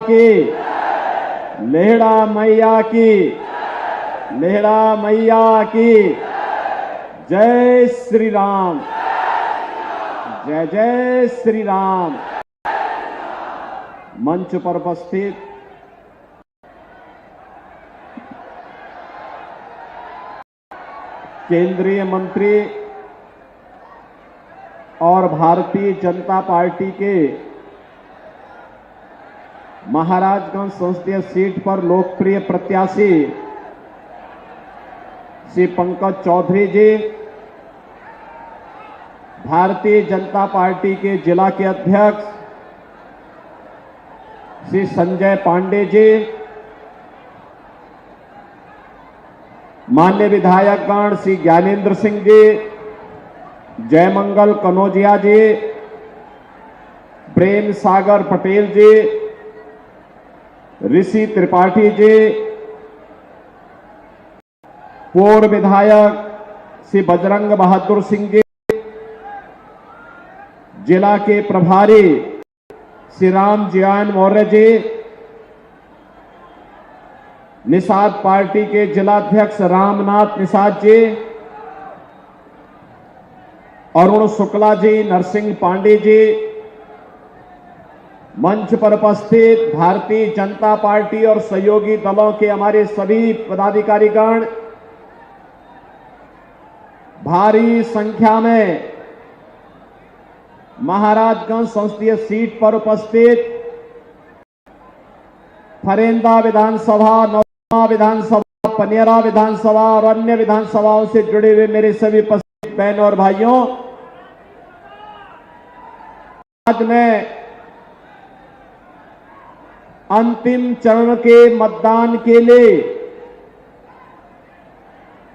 की, लेहड़ा मैया की, लेहड़ा मैया की। जय श्री राम, जय जय श्री राम। मंच पर उपस्थित केंद्रीय मंत्री और भारतीय जनता पार्टी के महाराजगंज संसदीय सीट पर लोकप्रिय प्रत्याशी श्री पंकज चौधरी जी, भारतीय जनता पार्टी के जिला के अध्यक्ष श्री संजय पांडे जी, माननीय विधायकगण श्री ज्ञानेंद्र सिंह जी, जयमंगल कनौजिया जी, प्रेम सागर पटेल जी, ऋषि त्रिपाठी जी, पूर्व विधायक श्री बजरंग बहादुर सिंह जी, जिला के प्रभारी श्री राम जियान मौर्य जी, निषाद पार्टी के जिलाध्यक्ष रामनाथ निषाद जी, अरुण शुक्ला जी, नरसिंह पांडे जी, मंच पर उपस्थित भारतीय जनता पार्टी और सहयोगी दलों के हमारे सभी पदाधिकारीगण, भारी संख्या में महाराजगंज संसदीय सीट पर उपस्थित फरेंदा विधानसभा, नौतमा विधानसभा, पनियरा विधानसभा और अन्य विधानसभाओं से जुड़े हुए मेरे सभी उपस्थित बहनों और भाइयों, आज मैं अंतिम चरण के मतदान के लिए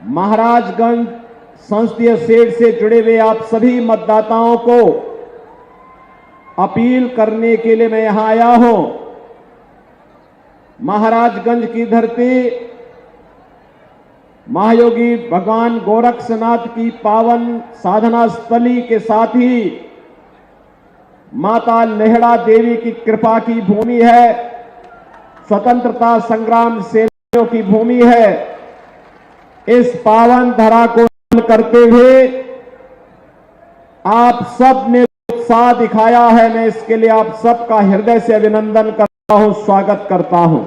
महाराजगंज संसदीय सीट से जुड़े हुए आप सभी मतदाताओं को अपील करने के लिए मैं यहां आया हूं। महाराजगंज की धरती महायोगी भगवान गोरक्षनाथ की पावन साधना स्थली के साथ ही माता लेहड़ा देवी की कृपा की भूमि है, स्वतंत्रता संग्राम सेनानियों की भूमि है। इस पावन धरा को करते हुए आप सब ने उत्साह दिखाया है, मैं इसके लिए आप सबका हृदय से अभिनंदन करता हूं, स्वागत करता हूं।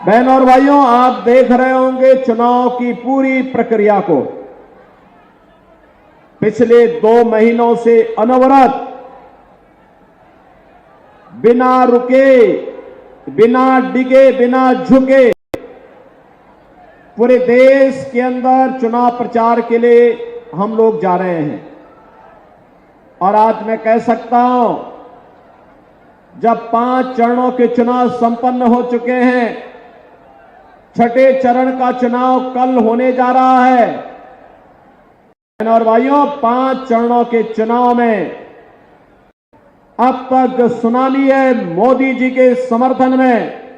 बहनों और भाइयों, आप देख रहे होंगे चुनाव की पूरी प्रक्रिया को। पिछले 2 महीनों से अनवरत, बिना रुके, बिना डिगे, बिना झुके पूरे देश के अंदर चुनाव प्रचार के लिए हम लोग जा रहे हैं। और आज मैं कह सकता हूं, जब 5 चरणों के चुनाव संपन्न हो चुके हैं, छठे चरण का चुनाव कल होने जा रहा है। और भाइयों, 5 चरणों के चुनाव में अब तक जो सुनामी है मोदी जी के समर्थन में,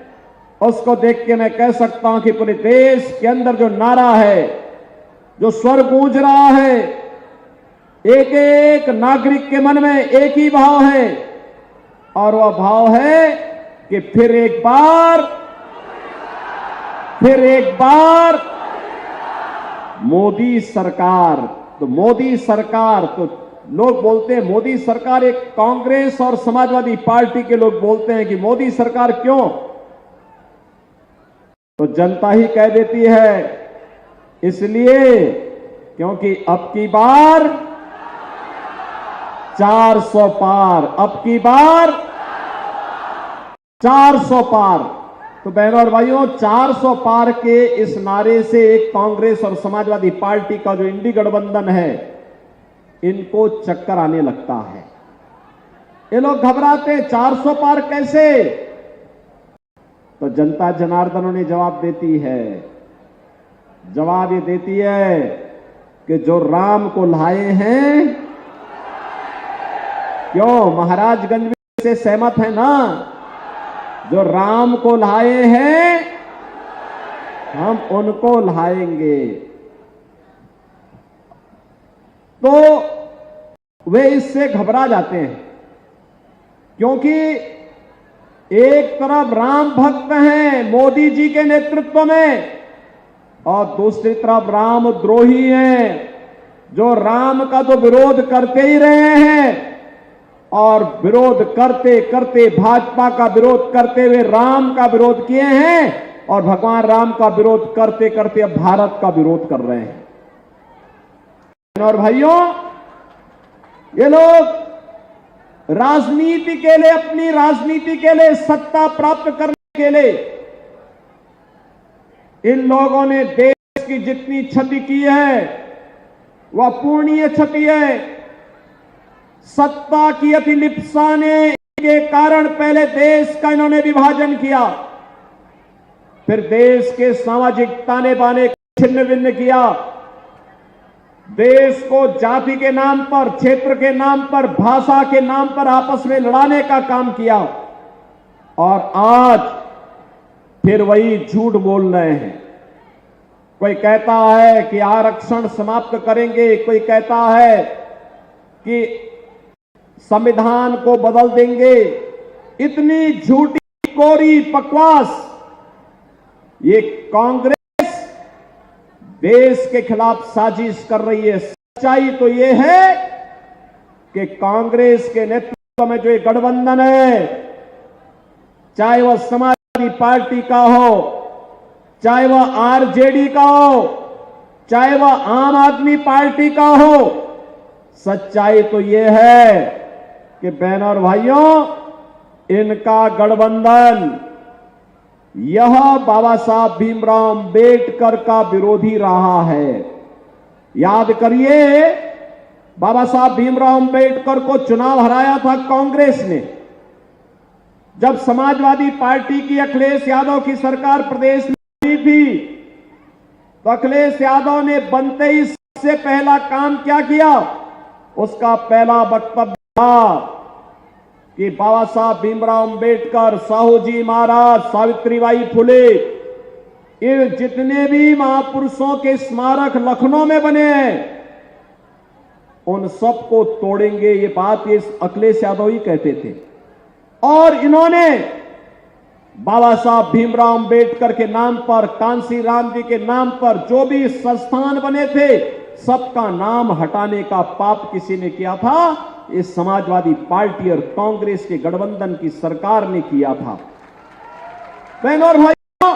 उसको देख के मैं कह सकता हूं कि पूरे देश के अंदर जो नारा है, जो स्वर गूंज रहा है, एक एक नागरिक के मन में एक ही भाव है, और वह भाव है कि फिर एक बार मोदी सरकार। तो मोदी सरकार, तो लोग बोलते हैं मोदी सरकार, एक कांग्रेस और समाजवादी पार्टी के लोग बोलते हैं कि मोदी सरकार क्यों, तो जनता ही कह देती है, इसलिए क्योंकि अब की बार 400 पार, अब की बार 400 पार। तो बहनों और भाइयों, 400 पार के इस नारे से एक कांग्रेस और समाजवादी पार्टी का जो इंडी गठबंधन है, इनको चक्कर आने लगता है। ये लोग घबराते, 400 पार कैसे? तो जनता जनार्दनों ने जवाब देती है, जवाब ये देती है कि जो राम को लाए हैं, क्यों महाराजगंज से सहमत है ना, जो राम को लाए हैं हम उनको लाएंगे। तो वे इससे घबरा जाते हैं क्योंकि एक तरफ राम भक्त हैं मोदी जी के नेतृत्व में और दूसरी तरफ राम द्रोही हैं जो राम का तो विरोध करते ही रहे हैं और विरोध करते करते भाजपा का विरोध करते हुए राम का विरोध किए हैं और भगवान राम का विरोध करते करते अब भारत का विरोध कर रहे हैं। और भाइयों, ये लोग राजनीति के लिए, अपनी राजनीति के लिए, सत्ता प्राप्त करने के लिए इन लोगों ने देश की जितनी क्षति की है वह अपूर्णीय क्षति है। सत्ता की अतिलिप्सा ने के कारण पहले देश का इन्होंने विभाजन किया, फिर देश के सामाजिक ताने बाने छिन्न भिन्न किया, देश को जाति के नाम पर, क्षेत्र के नाम पर, भाषा के नाम पर आपस में लड़ाने का काम किया और आज फिर वही झूठ बोल रहे हैं। कोई कहता है कि आरक्षण समाप्त करेंगे, कोई कहता है कि संविधान को बदल देंगे। इतनी झूठी कोरी बकवास। ये कांग्रेस देश के खिलाफ साजिश कर रही है। सच्चाई तो ये है कि कांग्रेस के नेतृत्व में जो ये गठबंधन है, चाहे वह समाजवादी पार्टी का हो, चाहे वह आरजेडी का हो, चाहे वह आम आदमी पार्टी का हो, सच्चाई तो यह है कि बहनों और भाइयों, इनका गठबंधन यह बाबा साहब भीमराव अंबेडकर का विरोधी रहा है। याद करिए, बाबा साहब भीमराव अंबेडकर को चुनाव हराया था कांग्रेस ने। जब समाजवादी पार्टी की अखिलेश यादव की सरकार प्रदेश में आई थी तो अखिलेश यादव ने बनते ही सबसे पहला काम क्या किया? उसका पहला वक्तव्य था कि बाबा साहब भीमराव अंबेडकर, साहू जी महाराज, सावित्रीबाई फुले, ये जितने भी महापुरुषों के स्मारक लखनऊ में बने हैं उन सबको तोड़ेंगे। ये बात ये अखिलेश यादव ही कहते थे। और इन्होंने बाबा साहब भीमराव अंबेडकर के नाम पर, कांसी राम जी के नाम पर जो भी संस्थान बने थे सबका नाम हटाने का पाप किसी ने किया था? इस समाजवादी पार्टी और कांग्रेस के गठबंधन की सरकार ने किया था। बहनों और भाइयों,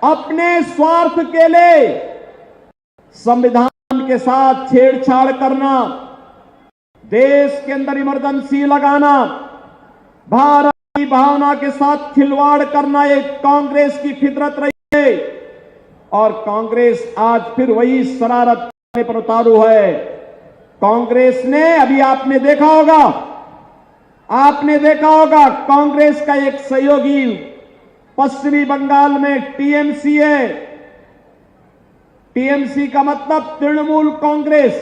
अपने स्वार्थ के लिए संविधान के साथ छेड़छाड़ करना, देश के अंदर इमरजेंसी लगाना, भारत की भावना के साथ खिलवाड़ करना, ये कांग्रेस की फितरत रही है। और कांग्रेस आज फिर वही शरारत करने पर उतारू है। कांग्रेस ने, अभी आपने देखा होगा कांग्रेस का एक सहयोगी पश्चिमी बंगाल में टीएमसी है। टीएमसी का मतलब तृणमूल कांग्रेस,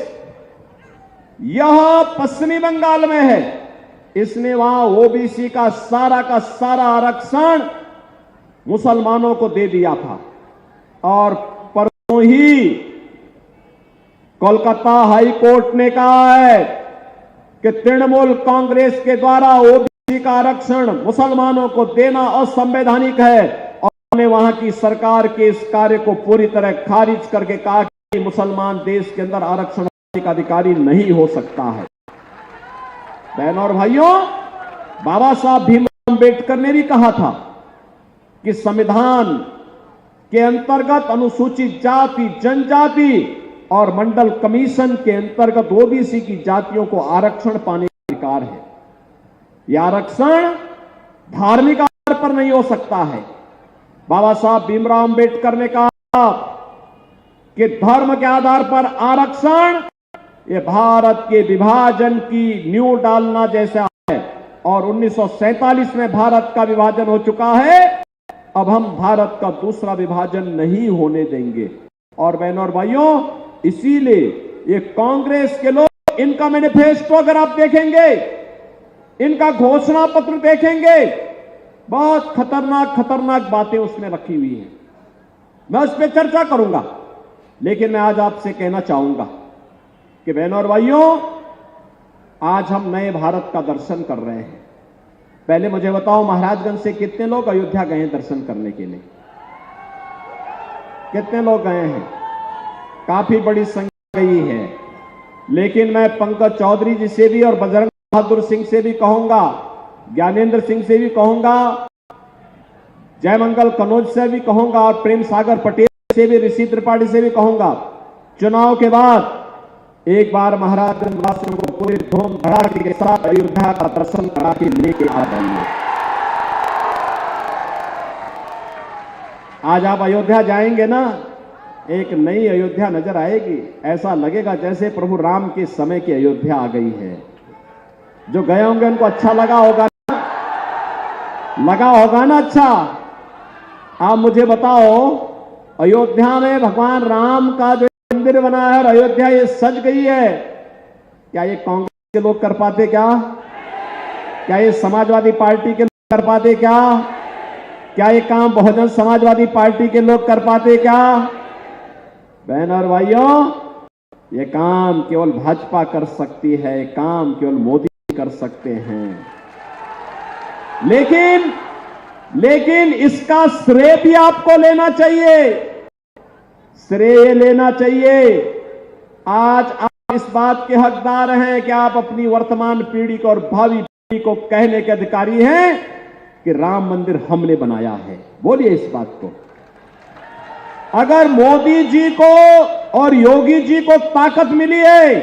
यह पश्चिमी बंगाल में है। इसने वहां ओबीसी का सारा आरक्षण मुसलमानों को दे दिया था। और परसों ही कोलकाता हाई कोर्ट ने कहा है कि तृणमूल कांग्रेस के द्वारा ओबीसी का आरक्षण मुसलमानों को देना असंवैधानिक है। और उन्होंने वहां की सरकार के इस कार्य को पूरी तरह खारिज करके कहा कि मुसलमान देश के अंदर आरक्षण का अधिकारी नहीं हो सकता है। बहनों और भाइयों, बाबा साहब भीमराव अंबेडकर ने भी कहा था कि संविधान के अंतर्गत अनुसूचित जाति, जनजाति और मंडल कमीशन के अंतर्गत ओबीसी की जातियों को आरक्षण पाने का अधिकार है। यह आरक्षण धार्मिक आधार पर नहीं हो सकता है। बाबा साहब भीमराव अंबेडकर ने कहा कि धर्म के आधार पर आरक्षण ये भारत के विभाजन की नींव डालना जैसा है। और 1947 में भारत का विभाजन हो चुका है, अब हम भारत का दूसरा विभाजन नहीं होने देंगे। और बहनों और भाइयों, इसीलिए ये कांग्रेस के लोग, इनका मैनिफेस्टो अगर आप देखेंगे, इनका घोषणा पत्र देखेंगे, बहुत खतरनाक बातें उसमें रखी हुई हैं। मैं उस पर चर्चा करूंगा, लेकिन मैं आज आपसे कहना चाहूंगा कि बहनों और भाइयों, आज हम नए भारत का दर्शन कर रहे हैं। पहले मुझे बताओ, महाराजगंज से कितने लोग अयोध्या गए हैं दर्शन करने के लिए? कितने लोग गए हैं? काफी बड़ी संख्या गई है। लेकिन मैं पंकज चौधरी जी से भी और बजरंग बहादुर सिंह से भी कहूंगा, ज्ञानेंद्र सिंह से भी कहूंगा, जयमंगल कनौज से भी कहूंगा और प्रेम सागर पटेल से भी, ऋषि त्रिपाठी से भी कहूंगा, चुनाव के बाद एक बार महाराजगंज वासियों को पूरे धूम धड़ाके के साथ अयोध्या का दर्शन करा के लेके आ जाइए। आज आप अयोध्या जाएंगे ना, एक नई अयोध्या नजर आएगी। ऐसा लगेगा जैसे प्रभु राम के समय की अयोध्या आ गई है। जो गए होंगे उनको अच्छा लगा होगा ना? अच्छा, आप मुझे बताओ, अयोध्या में भगवान राम का जो मंदिर बना है और अयोध्या ये सज गई है, क्या ये कांग्रेस के लोग कर पाते? क्या ये समाजवादी पार्टी के लोग कर पाते? क्या ये काम बहुजन समाजवादी पार्टी के लोग कर पाते? बहन और भाइयों, ये काम केवल भाजपा कर सकती है, काम केवल मोदी कर सकते हैं। लेकिन इसका श्रेय भी आपको लेना चाहिए, श्रेय लेना चाहिए। आज आप इस बात के हकदार हैं कि आप अपनी वर्तमान पीढ़ी को और भावी पीढ़ी को कहने के अधिकारी हैं कि राम मंदिर हमने बनाया है। बोलिए इस बात को। अगर मोदी जी को और योगी जी को ताकत मिली है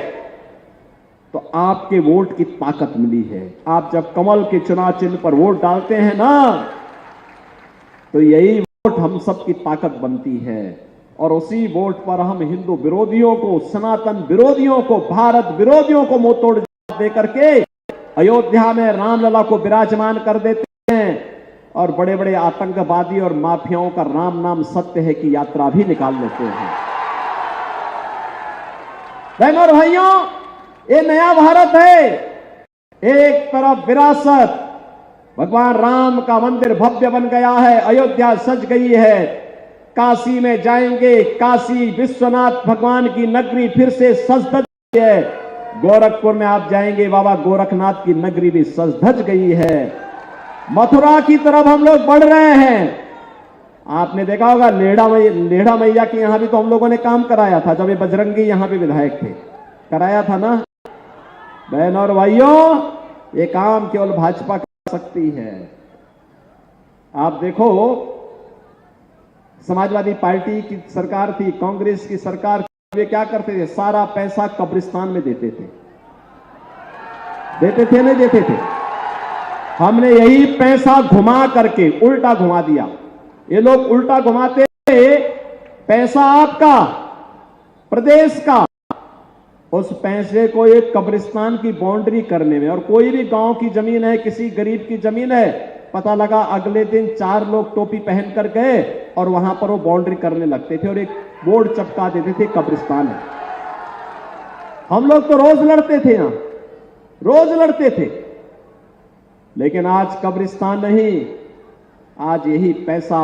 तो आपके वोट की ताकत मिली है। आप जब कमल के चुनाव चिन्ह पर वोट डालते हैं ना, तो यही वोट हम सब की ताकत बनती है और उसी वोट पर हम हिंदू विरोधियों को, सनातन विरोधियों को, भारत विरोधियों को मुंह तोड़ दे करके अयोध्या में रामलला को विराजमान कर देते हैं और बड़े बड़े आतंकवादी और माफियाओं का राम नाम सत्य है की यात्रा भी निकाल लेते हैं। बहनों और भाइयों, ये नया भारत है। एक तरफ विरासत, भगवान राम का मंदिर भव्य बन गया है, अयोध्या सज गई है। काशी में जाएंगे, काशी विश्वनाथ भगवान की नगरी फिर से सज धज गई है। गोरखपुर में आप जाएंगे, बाबा गोरखनाथ की नगरी भी सज धज गई है। मथुरा की तरफ हम लोग बढ़ रहे हैं। आपने देखा होगा लेढ़ा मैया के यहां भी तो हम लोगों ने काम कराया था, जब ये बजरंगी यहां पे विधायक थे, कराया था ना। बहन और भाइयों, ये काम केवल भाजपा कर सकती है। आप देखो, समाजवादी पार्टी की सरकार थी, कांग्रेस की सरकार, वे क्या करते थे? सारा पैसा कब्रिस्तान में देते थे नहीं देते थे? हमने यही पैसा घुमा करके उल्टा घुमा दिया। ये लोग उल्टा घुमाते थे, पैसा आपका, प्रदेश का, उस पैसे को एक कब्रिस्तान की बाउंड्री करने में। और कोई भी गांव की जमीन है, किसी गरीब की जमीन है, पता लगा अगले दिन 4 लोग टोपी पहन कर गए और वहां पर वो बाउंड्री करने लगते थे और एक बोर्ड चिपका देते थे, कब्रिस्तान है। हम लोग तो रोज लड़ते थे, यहां रोज लड़ते थे। लेकिन आज कब्रिस्तान नहीं, आज यही पैसा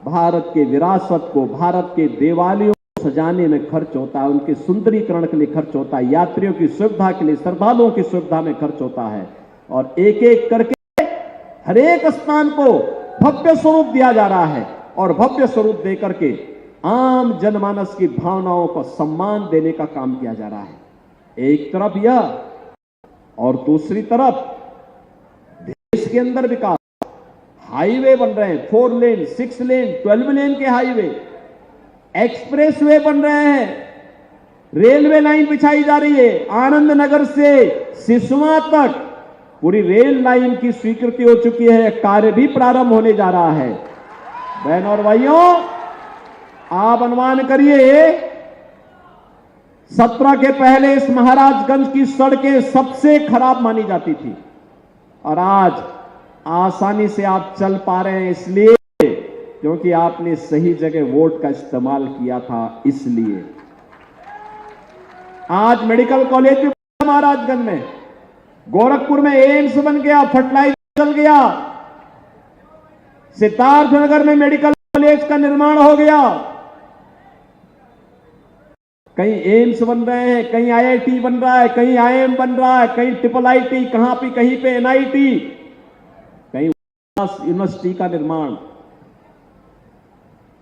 भारत के विरासत को, भारत के देवालयों को सजाने में खर्च होता है, उनके सुंदरीकरण के लिए खर्च होता है, यात्रियों की सुविधा के लिए, श्रद्धालुओं की सुविधा में खर्च होता है। और एक एक करके हर एक स्थान को भव्य स्वरूप दिया जा रहा है और भव्य स्वरूप देकर के आम जनमानस की भावनाओं को सम्मान देने का काम किया जा रहा है। एक तरफ यह और दूसरी तरफ देश के अंदर विकास, हाईवे बन रहे हैं, 4 लेन, 6 लेन, 12 लेन के हाईवे, एक्सप्रेस वे बन रहे हैं, रेलवे लाइन बिछाई जा रही है। आनंद नगर से सिसवा तक पूरी रेल लाइन की स्वीकृति हो चुकी है, कार्य भी प्रारंभ होने जा रहा है। बहन और भाइयों, आप अनुमान करिए, 17 के पहले इस महाराजगंज की सड़कें सबसे खराब मानी जाती थी और आज आसानी से आप चल पा रहे हैं, इसलिए क्योंकि आपने सही जगह वोट का इस्तेमाल किया था। इसलिए आज मेडिकल कॉलेज भी महाराजगंज में, गोरखपुर में एम्स बन गया, फर्टिलाइजर चल गया, सिद्धार्थनगर में मेडिकल कॉलेज का निर्माण हो गया, कहीं एम्स बन रहे हैं, कहीं आईआईटी बन रहा है, कहीं आईएम बन रहा है, कहीं ट्रिपल आईटी, कहीं पे एनआईटी। यूनिवर्सिटी का निर्माण,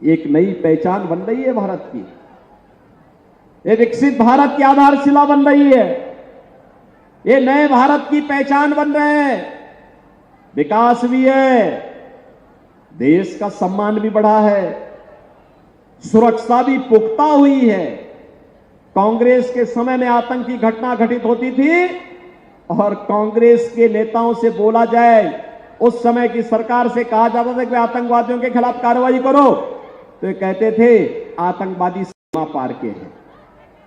एक नई पहचान बन रही है भारत की। ये विकसित भारत की आधारशिला बन रही है। ये नए भारत की पहचान बन रहे हैं। विकास भी है, देश का सम्मान भी बढ़ा है, सुरक्षा भी पुख्ता हुई है। कांग्रेस के समय में आतंक की घटना घटित होती थी और कांग्रेस के नेताओं से बोला जाए, उस समय की सरकार से कहा जाता था कि आतंकवादियों के खिलाफ कार्रवाई करो, तो ये कहते थे आतंकवादी सीमा पार के हैं।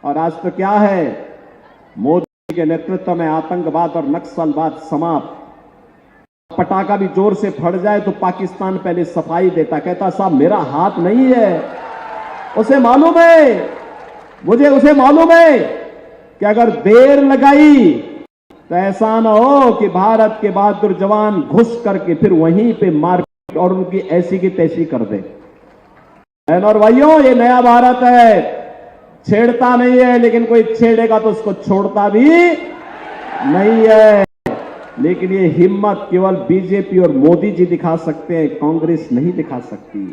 और आज तो क्या है, मोदी के नेतृत्व में आतंकवाद और नक्सलवाद समाप्त। पटाखा भी जोर से फट जाए तो पाकिस्तान पहले सफाई देता, कहता साहब मेरा हाथ नहीं है। उसे मालूम है, मुझे उसे मालूम है कि अगर देर लगाई तो ऐसा ना हो कि भारत के बहादुर जवान घुस करके फिर वहीं पे मार और उनकी ऐसी की तैसी कर दे। बहनों और भाइयों, ये नया भारत है, छेड़ता नहीं है, लेकिन कोई छेड़ेगा तो उसको छोड़ता भी नहीं है। लेकिन ये हिम्मत केवल बीजेपी और मोदी जी दिखा सकते हैं, कांग्रेस नहीं दिखा सकती।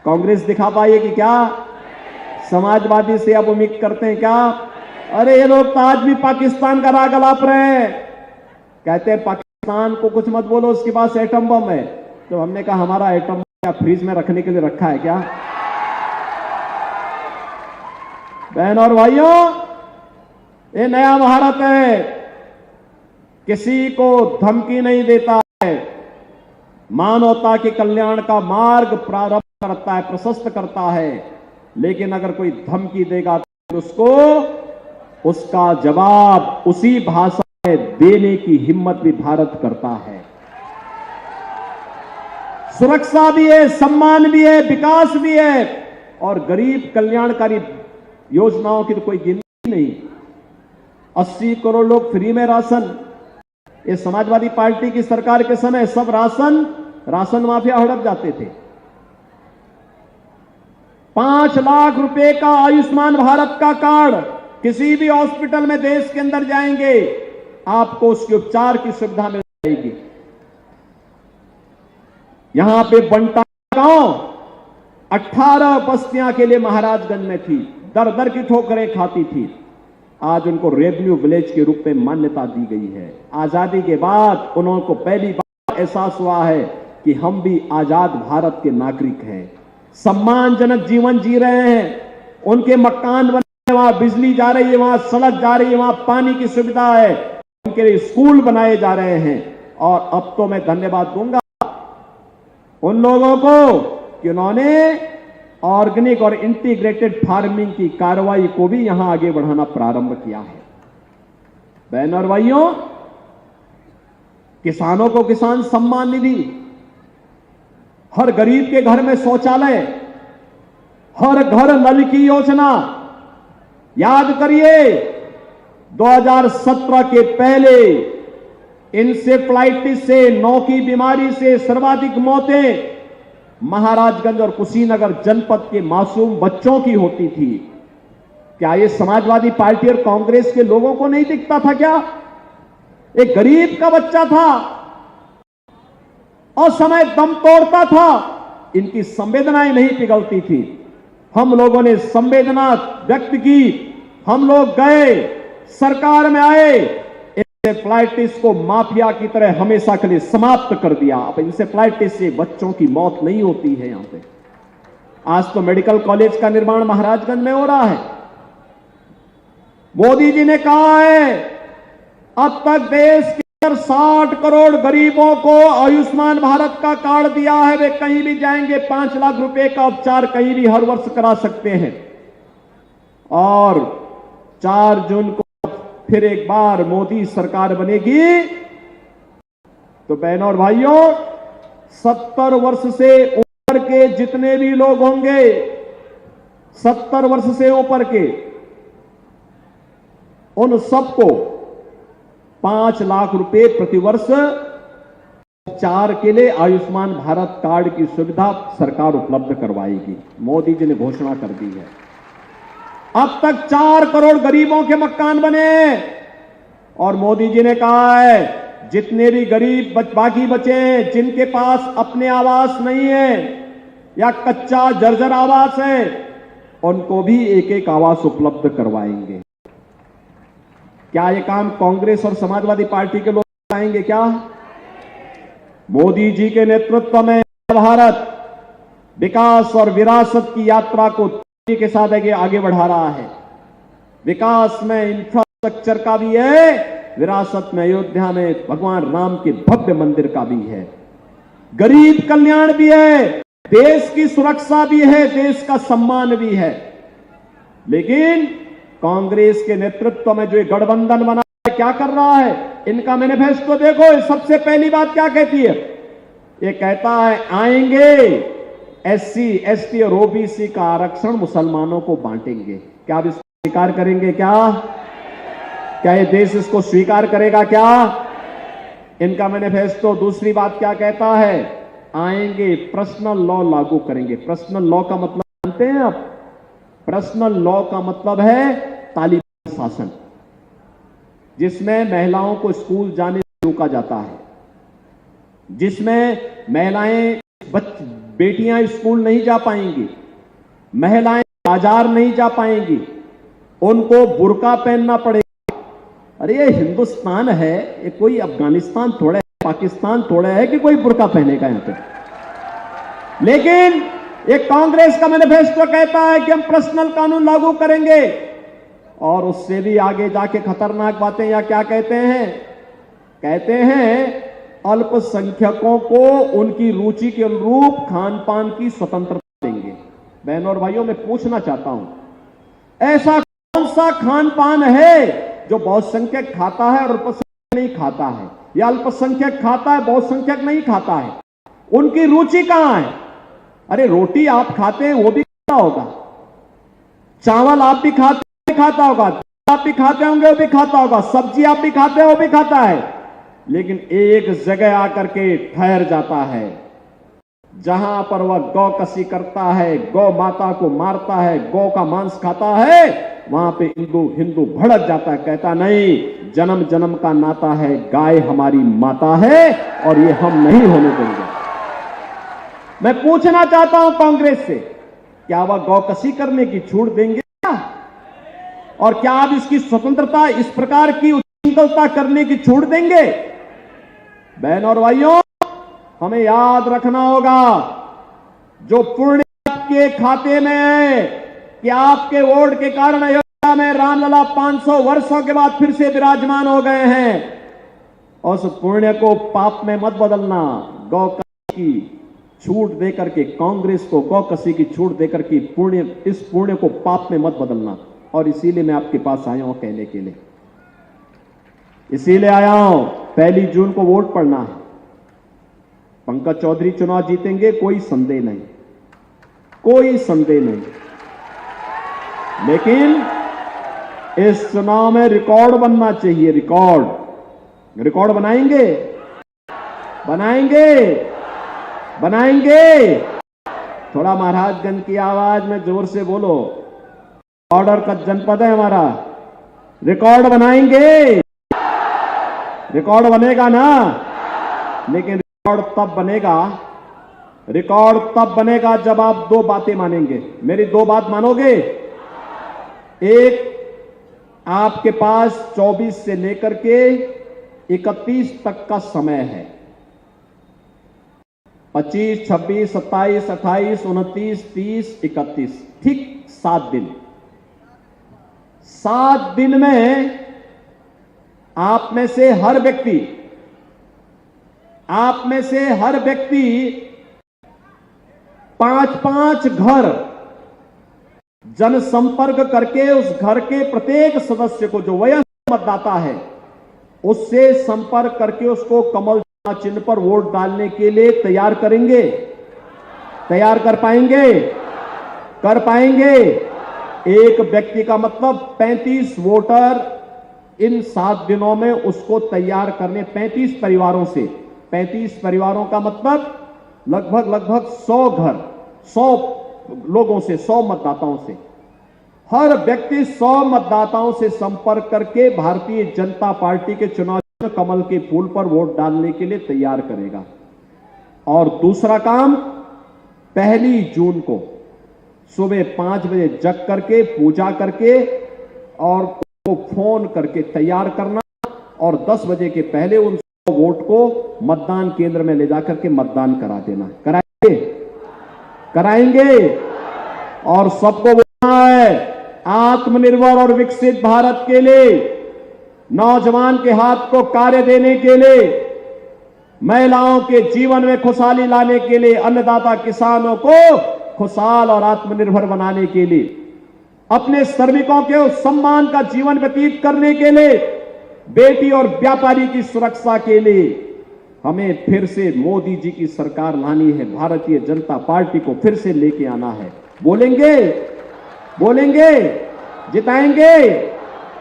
कांग्रेस दिखा पाएगी क्या? समाजवादी से अब उम्मीद करते हैं क्या? अरे ये लोग तो आज भी पाकिस्तान का राग अलाप रहे हैं, कहते हैं पाकिस्तान को कुछ मत बोलो, उसके पास एटम बम है। तो हमने कहा हमारा एटम बम क्या फ्रीज में रखने के लिए रखा है क्या? बहन और भाइयों, ये नया भारत है, किसी को धमकी नहीं देता है, मानवता के कल्याण का मार्ग प्रारंभ करता है, प्रशस्त करता है। लेकिन अगर कोई धमकी देगा तो उसको उसका जवाब उसी भाषा में देने की हिम्मत भी भारत करता है। सुरक्षा भी है, सम्मान भी है, विकास भी है, और गरीब कल्याणकारी योजनाओं की तो कोई गिनती नहीं। 80 करोड़ लोग फ्री में राशन, ये समाजवादी पार्टी की सरकार के समय सब राशन माफिया हड़प जाते थे। 5 लाख रुपए का आयुष्मान भारत का कार्ड, किसी भी हॉस्पिटल में देश के अंदर जाएंगे आपको उसके उपचार की सुविधा मिल जाएगी। यहां पे बंटा गांव 18 बस्तियां के लिए महाराजगंज में थी, दर दर की ठोकरें खाती थी, आज उनको रेवेन्यू विलेज के रूप में मान्यता दी गई है। आजादी के बाद उनको पहली बार एहसास हुआ है कि हम भी आजाद भारत के नागरिक हैं, सम्मानजनक जीवन जी रहे हैं। उनके मकान बने, वहां बिजली जा रही है, वहां सड़क जा रही है, वहां पानी की सुविधा है, उनके लिए स्कूल बनाए जा रहे हैं। और अब तो मैं धन्यवाद दूंगा उन लोगों को कि उन्होंने ऑर्गेनिक और इंटीग्रेटेड फार्मिंग की कार्रवाई को भी यहां आगे बढ़ाना प्रारंभ किया है। बहन और भाइयों, किसानों को किसान सम्मान निधि, हर गरीब के घर में शौचालय, हर घर नल की योजना। याद करिए 2017 के पहले इंसेफ्लाइटिस से, नौ की बीमारी से सर्वाधिक मौतें महाराजगंज और कुशीनगर जनपद के मासूम बच्चों की होती थी। क्या ये समाजवादी पार्टी और कांग्रेस के लोगों को नहीं दिखता था क्या? एक गरीब का बच्चा था और समय दम तोड़ता था, इनकी संवेदनाएं नहीं पिघलती थी। हम लोगों ने संवेदना व्यक्त की, हम लोग गए, सरकार में आए, इंसेफ्लाइटिस को माफिया की तरह हमेशा के लिए समाप्त कर दिया। अब इंसेफ्लाइटिस से बच्चों की मौत नहीं होती है यहां पे। आज तो मेडिकल कॉलेज का निर्माण महाराजगंज में हो रहा है। मोदी जी ने कहा है अब तक देश के अंदर 60 करोड़ गरीबों को आयुष्मान भारत का कार्ड दिया है। वे कहीं भी जाएंगे 5 लाख रुपए का उपचार कहीं भी हर वर्ष करा सकते हैं। और 4 जून को फिर एक बार मोदी सरकार बनेगी तो बहनों और भाइयों, 70 वर्ष से ऊपर के जितने भी लोग होंगे, 70 वर्ष से ऊपर के, उन सबको 5 लाख रुपए प्रतिवर्ष उपचार के लिए आयुष्मान भारत कार्ड की सुविधा सरकार उपलब्ध करवाएगी। मोदी जी ने घोषणा कर दी है। अब तक 4 करोड़ गरीबों के मकान बने और मोदी जी ने कहा है जितने भी गरीब बाकी बचे हैं, जिनके पास अपने आवास नहीं है या कच्चा जर्जर आवास है, उनको भी एक एक आवास उपलब्ध करवाएंगे। क्या ये काम कांग्रेस और समाजवादी पार्टी के लोग कराएंगे क्या? मोदी जी के नेतृत्व में भारत विकास और विरासत की यात्रा को तेजी के साथ आगे बढ़ा रहा है। विकास में इंफ्रास्ट्रक्चर का भी है, विरासत में अयोध्या में भगवान राम के भव्य मंदिर का भी है, गरीब कल्याण भी है, देश की सुरक्षा भी है, देश का सम्मान भी है। लेकिन कांग्रेस के नेतृत्व में जो ये गठबंधन बना है, क्या कर रहा है? इनका मैनिफेस्टो देखो। सबसे पहली बात क्या कहती है? ये कहता है आएंगे SC, ST और OBC का आरक्षण मुसलमानों को बांटेंगे। क्या आप इसको स्वीकार करेंगे? क्या ये देश इसको स्वीकार करेगा? क्या इनका मैनिफेस्टो दूसरी बात क्या कहता है? आएंगे पर्सनल लॉ लागू करेंगे। पर्सनल लॉ का मतलब जानते हैं आप? पर्सनल लॉ का मतलब है तालिबान शासन, जिसमें महिलाओं को स्कूल जाने से रोका जाता है, जिसमें महिलाएं बेटियां स्कूल नहीं जा पाएंगी, महिलाएं बाजार नहीं जा पाएंगी, उनको बुर्का पहनना पड़ेगा। अरे ये हिंदुस्तान है, ये कोई अफगानिस्तान थोड़ा है, पाकिस्तान थोड़ा है कि कोई बुर्का पहनेगा यहां पे। लेकिन ये कांग्रेस का मैनिफेस्टो कहता है कि हम पर्सनल कानून लागू करेंगे, और उससे भी आगे जाके खतरनाक बातें या क्या कहते हैं? कहते हैं अल्पसंख्यकों को उनकी रुचि के अनुरूप खान पान की स्वतंत्रता देंगे। बहनों और भाइयों, मैं पूछना चाहता हूं, ऐसा कौन सा खान पान है जो बहुसंख्यक खाता है और अल्पसंख्यक नहीं खाता है, या अल्पसंख्यक खाता है बहुसंख्यक नहीं खाता है? उनकी रुचि कहां है? अरे रोटी आप खाते हैं वो भी खाता होगा, चावल आप भी खाता होगा, आप भी खाते होंगे वो भी खाता होगा, सब्जी आप भी खाते हैं वो भी खाता है। लेकिन एक जगह आकर के ठहर जाता है, जहां पर वह गौ कसी करता है, गौ माता को मारता है, गौ का मांस खाता है, वहां पे हिंदू भड़क जाता है, कहता नहीं, जन्म जन्म का नाता है, गाय हमारी माता है और ये हम नहीं होने देंगे। मैं पूछना चाहता हूं कांग्रेस से, क्या वह गौ कसी करने की छूट देंगे क्या? और क्या आप इसकी स्वतंत्रता, इस प्रकार की उच्छृंखलता करने की छूट देंगे? बहनों और भाइयों, हमें याद रखना होगा, जो पुण्य आपके खाते में है कि आपके वोट के कारण अयोध्या में रामलला 500 वर्षों के बाद फिर से विराजमान हो गए हैं, उस पुण्य को पाप में मत बदलना। गौ कसी की छूट देकर के, कांग्रेस को गौ कसी की छूट देकर के इस पुण्य को पाप में मत बदलना। और इसीलिए मैं आपके पास आया हूं कहने के लिए, इसीलिए आया हूं। 1 जून को वोट पड़ना है, पंकज चौधरी चुनाव जीतेंगे, कोई संदेह नहीं, कोई संदेह नहीं। लेकिन इस चुनाव में रिकॉर्ड बनना चाहिए। रिकॉर्ड बनाएंगे। थोड़ा महाराजगंज की आवाज में जोर से बोलो, ऑर्डर का जनपद है हमारा, रिकॉर्ड बनाएंगे। रिकॉर्ड बनेगा ना, लेकिन रिकॉर्ड तब बनेगा जब आप 2 बातें मानेंगे। मेरी 2 बात मानोगे? एक, आपके पास 24 से लेकर के 31 तक का समय है। 25, 26, 27, 28, 29, 30, 31, ठीक 7 दिन। 7 दिन में आप में से हर व्यक्ति 5-5 घर जनसंपर्क करके उस घर के प्रत्येक सदस्य को, जो वयस्क मतदाता है, उससे संपर्क करके उसको कमल चिन्ह पर वोट डालने के लिए तैयार करेंगे। तैयार कर पाएंगे। एक व्यक्ति का मतलब 35 वोटर इन 7 दिनों में उसको तैयार करने, 35 परिवारों से, 35 परिवारों का मतलब लगभग 100 घर, 100 लोगों से, 100 मतदाताओं से, हर व्यक्ति 100 मतदाताओं से संपर्क करके भारतीय जनता पार्टी के चुनाव कमल के फूल पर वोट डालने के लिए तैयार करेगा। और दूसरा काम, 1 जून को सुबह 5 बजे जग करके पूजा करके और को फोन करके तैयार करना और 10 बजे के पहले उन वोट को मतदान केंद्र में ले जाकर के मतदान करा देना। कराएंगे? कराएंगे। और सबको बोलना है आत्मनिर्भर और विकसित भारत के लिए, नौजवान के हाथ को कार्य देने के लिए, महिलाओं के जीवन में खुशहाली लाने के लिए, अन्नदाता किसानों को खुशहाल और आत्मनिर्भर बनाने के लिए, अपने श्रमिकों के उस सम्मान का जीवन व्यतीत करने के लिए, बेटी और व्यापारी की सुरक्षा के लिए हमें फिर से मोदी जी की सरकार लानी है। भारतीय जनता पार्टी को फिर से लेके आना है। बोलेंगे? बोलेंगे? जिताएंगे?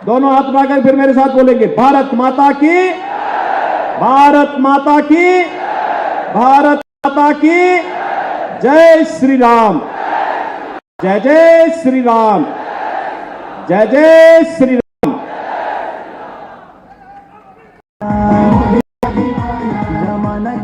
दोनों हाथ उठाकर फिर मेरे साथ बोलेंगे, भारत माता की, भारत माता की, भारत माता की जय श्री राम, जय जय श्री राम, जय जय श्री राम। जमाना